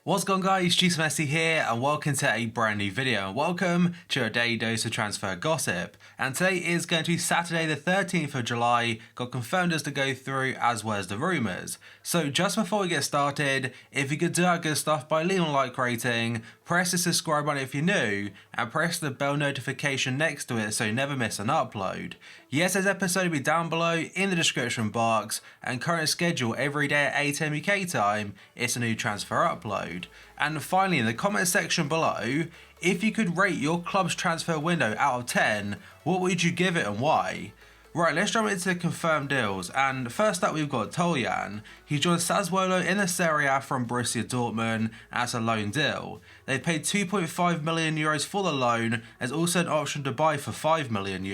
What's going on, guys? GRIEZMANN here and welcome to a brand new video, and welcome to your daily dose of transfer gossip. And today is going to be Saturday the 13th of July, got confirmed as to go through as well as the rumours. So just before we get started, if you could do that good stuff by leaving a like rating, press the subscribe button if you're new, and press the bell notification next to it so you never miss an upload. Yes, this episode will be down below in the description box, and current schedule every day at 8 AM UK time, it's a new transfer upload. And finally, in the comment section below, if you could rate your club's transfer window out of 10, what would you give it and why? Right, let's jump into the confirmed deals, and first up we've got Toljan. He joined Sassuolo in the Serie A from Borussia Dortmund as a loan deal. They paid €2.5 million for the loan, as also an option to buy for €5 million.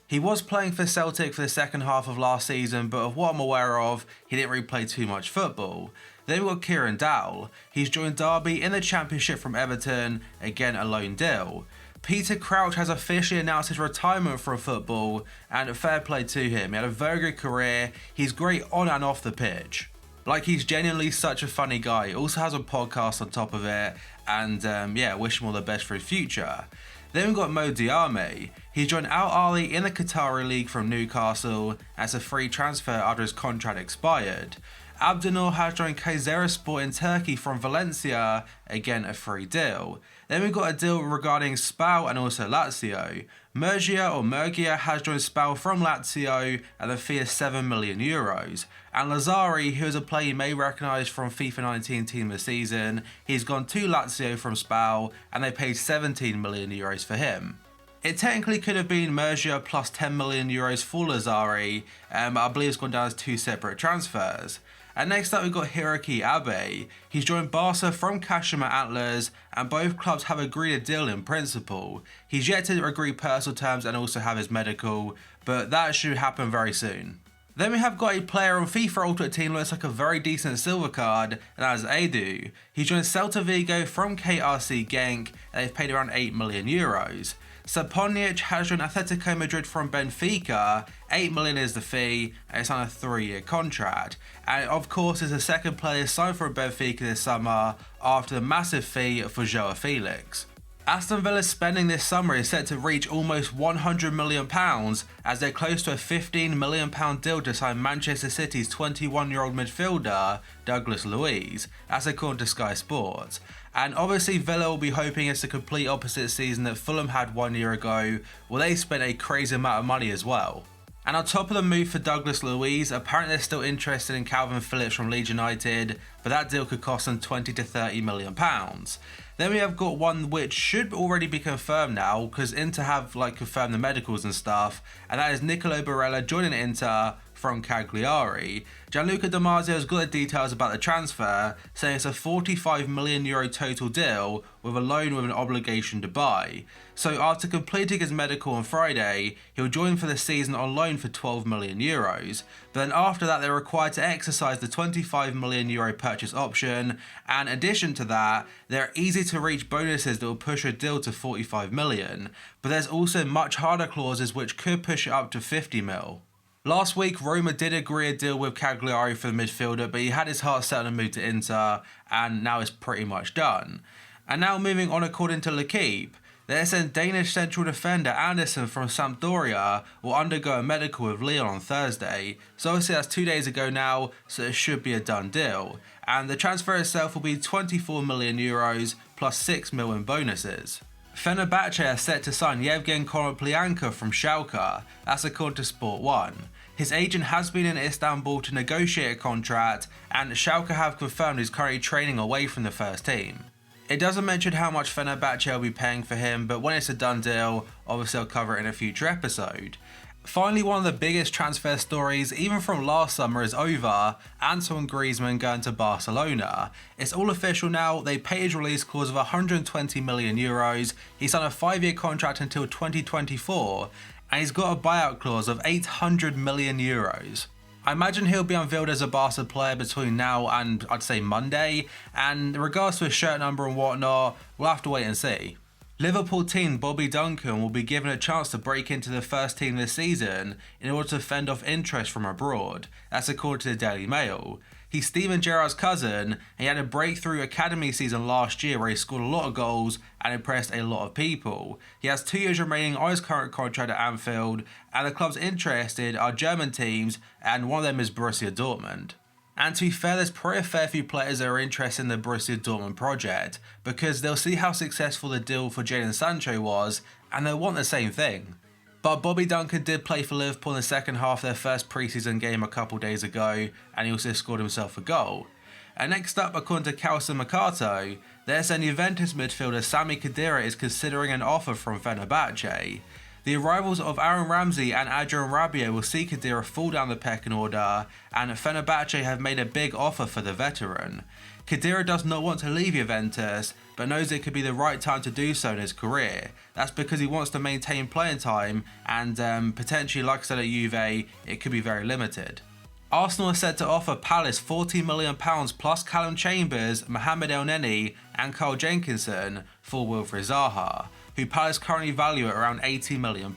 He was playing for Celtic for the second half of last season, but of what I'm aware of, he didn't really play too much football. Then we've got Kieran Dowell. He's joined Derby in the Championship from Everton, again a loan deal. Peter Crouch has officially announced his retirement from football, and fair play to him. He had a very good career, he's great on and off the pitch. Like, he's genuinely such a funny guy. He also has a podcast on top of it, and yeah, wish him all the best for his future. Then we've got Mo Diame. He joined Al Ahly in the Qatari League from Newcastle as a free transfer after his contract expired. Abdunor has joined Kayserispor in Turkey from Valencia, again a free deal. Then we've got a deal regarding Spal and also Lazio. Murgia has joined Spal from Lazio at a fee of €7 million. And Lazzari, who is a player you may recognise from FIFA 19 Team of the Season, he's gone to Lazio from Spal and they paid €17 million for him. It technically could have been Murgia plus €10 million for Lazzari, but I believe it's gone down as two separate transfers. And next up we've got Hiroki Abe. He's joined Barca from Kashima Antlers, and both clubs have agreed a deal in principle. He's yet to agree personal terms and also have his medical, but that should happen very soon. Then we have got a player on FIFA Ultimate Team that looks like a very decent silver card, and that is Edu. He joined Celta Vigo from KRC Genk, and they've paid around €8 million. Saponic has joined Atletico Madrid from Benfica, €8 million is the fee, and it's on a 3-year contract. And of course, it's the second player signed for Benfica this summer after the massive fee for Joao Felix. Aston Villa's spending this summer is set to reach almost £100 million, as they're close to a £15 million deal to sign Manchester City's 21-year-old midfielder, Douglas Luiz. That's according to Sky Sports. And obviously Villa will be hoping it's the complete opposite season that Fulham had 1 year ago, where they spent a crazy amount of money as well. And on top of the move for Douglas Luiz, apparently they're still interested in Calvin Phillips from Leeds United, but that deal could cost them £20 to £30 million. Then we have got one which should already be confirmed now, because Inter have confirmed the medicals and stuff, and that is Nicolo Barella joining Inter from Cagliari. Gianluca Di Marzio has got the details about the transfer, saying it's a €45 million total deal with a loan with an obligation to buy. So after completing his medical on Friday, he'll join for the season on loan for €12 million. But then after that, they're required to exercise the €25 million purchase option, and in addition to that, there are easy to reach bonuses that will push a deal to €45 million, but there's also much harder clauses which could push it up to €50 million. Last week, Roma did agree a deal with Cagliari for the midfielder, but he had his heart set on a move to Inter, and now it's pretty much done. And now moving on, according to L'Equipe, they're saying Danish central defender Andersen from Sampdoria will undergo a medical with Lyon on Thursday. So obviously that's 2 days ago now, so it should be a done deal. And the transfer itself will be €24 million plus €6 million in bonuses. Fenerbahce are set to sign Yevgen Konoplyanka from Schalke, that's according to Sport 1. His agent has been in Istanbul to negotiate a contract, and Schalke have confirmed he's currently training away from the first team. It doesn't mention how much Fenerbahce will be paying for him, but when it's a done deal, obviously I'll cover it in a future episode. Finally, one of the biggest transfer stories, even from last summer, is over. Antoine Griezmann going to Barcelona. It's all official now. They paid his release clause of €120 million. He's on a 5-year contract until 2024, and he's got a buyout clause of €800 million. I imagine he'll be unveiled as a Barca player between now and I'd say Monday, and in regards to his shirt number and whatnot, we'll have to wait and see. Liverpool team Bobby Duncan will be given a chance to break into the first team this season in order to fend off interest from abroad. That's according to the Daily Mail. He's Steven Gerrard's cousin, and he had a breakthrough academy season last year where he scored a lot of goals and impressed a lot of people. He has 2 years remaining on his current contract at Anfield, and the clubs interested are German teams, and one of them is Borussia Dortmund. And to be fair, there's probably a fair few players that are interested in the Borussia Dortmund project, because they'll see how successful the deal for Jadon Sancho was, and they'll want the same thing. But Bobby Duncan did play for Liverpool in the second half of their first pre-season game a couple days ago, and he also scored himself a goal. And next up, according to Calcio Mercato, there's an Juventus midfielder Sami Khedira is considering an offer from Fenerbahce. The arrivals of Aaron Ramsey and Adrien Rabiot will see Khedira fall down the pecking order, and Fenerbahce have made a big offer for the veteran. Khedira does not want to leave Juventus, but knows it could be the right time to do so in his career. That's because he wants to maintain playing time, and potentially, like I said at Juve, it could be very limited. Arsenal are set to offer Palace £40 million plus Callum Chambers, Mohamed Elneny and Carl Jenkinson for Wilfried Zaha, who Palace currently value at around £80 million.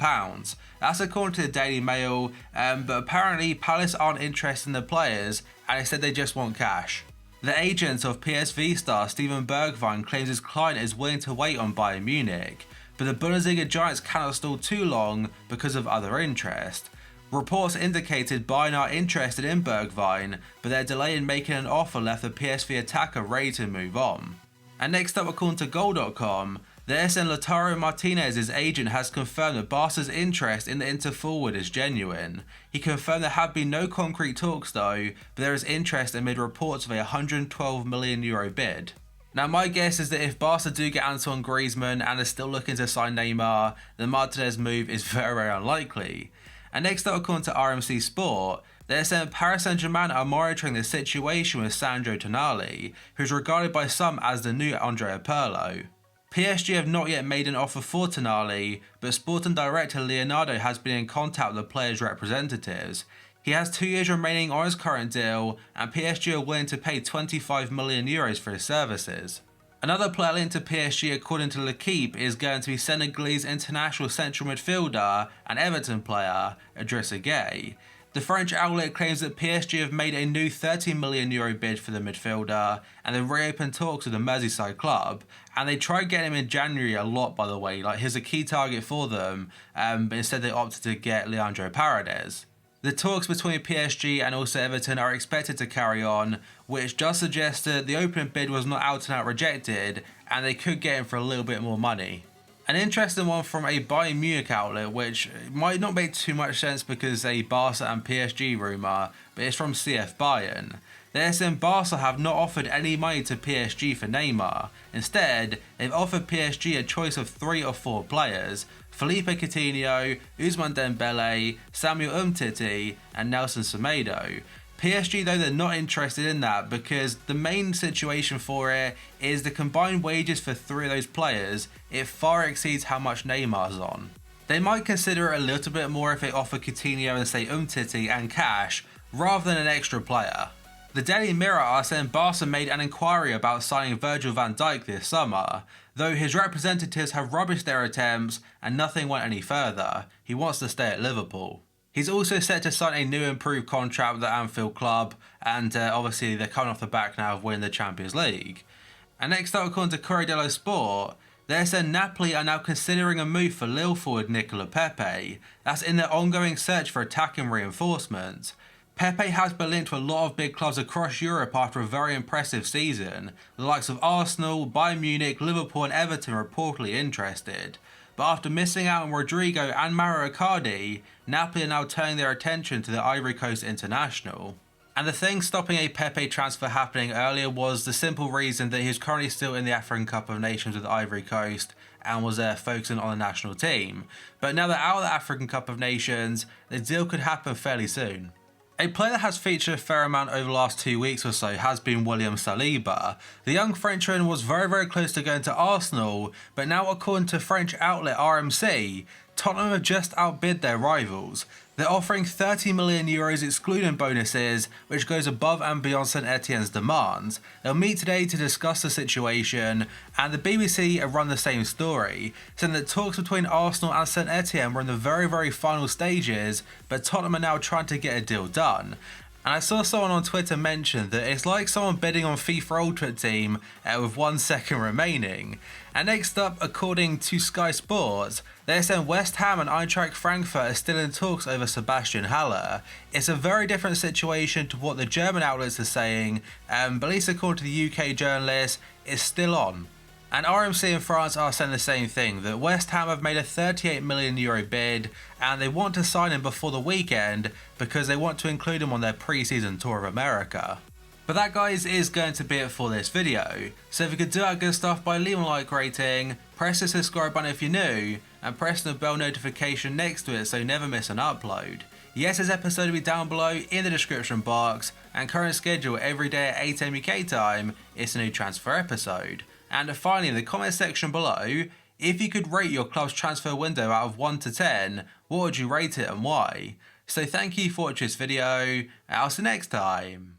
That's according to the Daily Mail, but apparently Palace aren't interested in the players, and they said they just want cash. The agent of PSV star Steven Bergwijn claims his client is willing to wait on Bayern Munich, but the Bundesliga giants cannot stall too long because of other interest. Reports indicated Bayern are interested in Bergwijn, but their delay in making an offer left the PSV attacker ready to move on. And next up, according to Goal.com, the SN Lautaro Martinez's agent has confirmed that Barca's interest in the Inter forward is genuine. He confirmed there have been no concrete talks though, but there is interest amid reports of a €112 million bid. Now my guess is that if Barca do get Antoine Griezmann and are still looking to sign Neymar, the Martinez move is very, very unlikely. And next up, according to RMC Sport, they're saying Paris Saint-Germain are monitoring the situation with Sandro Tonali, who's regarded by some as the new Andrea Pirlo. PSG have not yet made an offer for Tonali, but Sporting director Leonardo has been in contact with the player's representatives. He has 2 years remaining on his current deal, and PSG are willing to pay €25 million for his services. Another player linked to PSG, according to L'Equipe, is going to be Senegalese international central midfielder and Everton player Idrissa Gueye. The French outlet claims that PSG have made a new €30 million bid for the midfielder, and they've reopened talks with the Merseyside club. And they tried getting him in January a lot, by the way, like he's a key target for them, but instead they opted to get Leandro Paredes. The talks between PSG and also Everton are expected to carry on, which does suggest that the opening bid was not out and out rejected, and they could get him for a little bit more money. An interesting one from a Bayern Munich outlet, which might not make too much sense because a Barca and PSG rumour, but it's from CF Bayern. They're saying Barca have not offered any money to PSG for Neymar. Instead, they've offered PSG a choice of 3 or 4 players: Felipe Coutinho, Ousmane Dembele, Samuel Umtiti and Nelson Semedo. PSG though, they're not interested in that because the main situation for it is the combined wages for 3 of those players, it far exceeds how much Neymar's on. They might consider it a little bit more if they offer Coutinho and say Umtiti and cash rather than an extra player. The Daily Mirror are saying Barca made an inquiry about signing Virgil van Dijk this summer, though his representatives have rubbished their attempts and nothing went any further. He wants to stay at Liverpool. He's also set to sign a new improved contract with the Anfield club, and obviously they're coming off the back now of winning the Champions League. And next up, according to Corriere dello Sport, they said Napoli are now considering a move for Lille forward Nicola Pepe. That's in their ongoing search for attacking reinforcements. Pepe has been linked to a lot of big clubs across Europe after a very impressive season. The likes of Arsenal, Bayern Munich, Liverpool and Everton are reportedly interested. But after missing out on Rodrigo and Mauro Icardi, Napoli are now turning their attention to the Ivory Coast international. And the thing stopping a Pepe transfer happening earlier was the simple reason that he was currently still in the African Cup of Nations with Ivory Coast and was focusing on the national team. But now they're out of the African Cup of Nations, the deal could happen fairly soon. A player that has featured a fair amount over the last 2 weeks or so has been William Saliba. The young Frenchman was very close to going to Arsenal, but now according to French outlet RMC, Tottenham have just outbid their rivals. They're offering €30 million excluding bonuses, which goes above and beyond St Etienne's demands. They'll meet today to discuss the situation, and the BBC have run the same story, saying that talks between Arsenal and St Etienne were in the very final stages, but Tottenham are now trying to get a deal done. And I saw someone on Twitter mention that it's like someone bidding on FIFA Ultimate Team with 1 second remaining. And next up, according to Sky Sports, they're saying West Ham and Eintracht Frankfurt are still in talks over Sebastian Haller. It's a very different situation to what the German outlets are saying, but at least according to the UK journalists, it's still on. And RMC in France are saying the same thing, that West Ham have made a €38 million bid and they want to sign him before the weekend because they want to include him on their pre-season tour of America. But that, guys, is going to be it for this video. So if you could do that good stuff by leaving a like rating, press the subscribe button if you're new, and press the bell notification next to it so you never miss an upload. Yes, this episode will be down below in the description box, and current schedule every day at 8 AM UK time is a new transfer episode. And finally, in the comment section below, if you could rate your club's transfer window out of 1 to 10, what would you rate it and why? So thank you for watching this video, and I'll see you next time.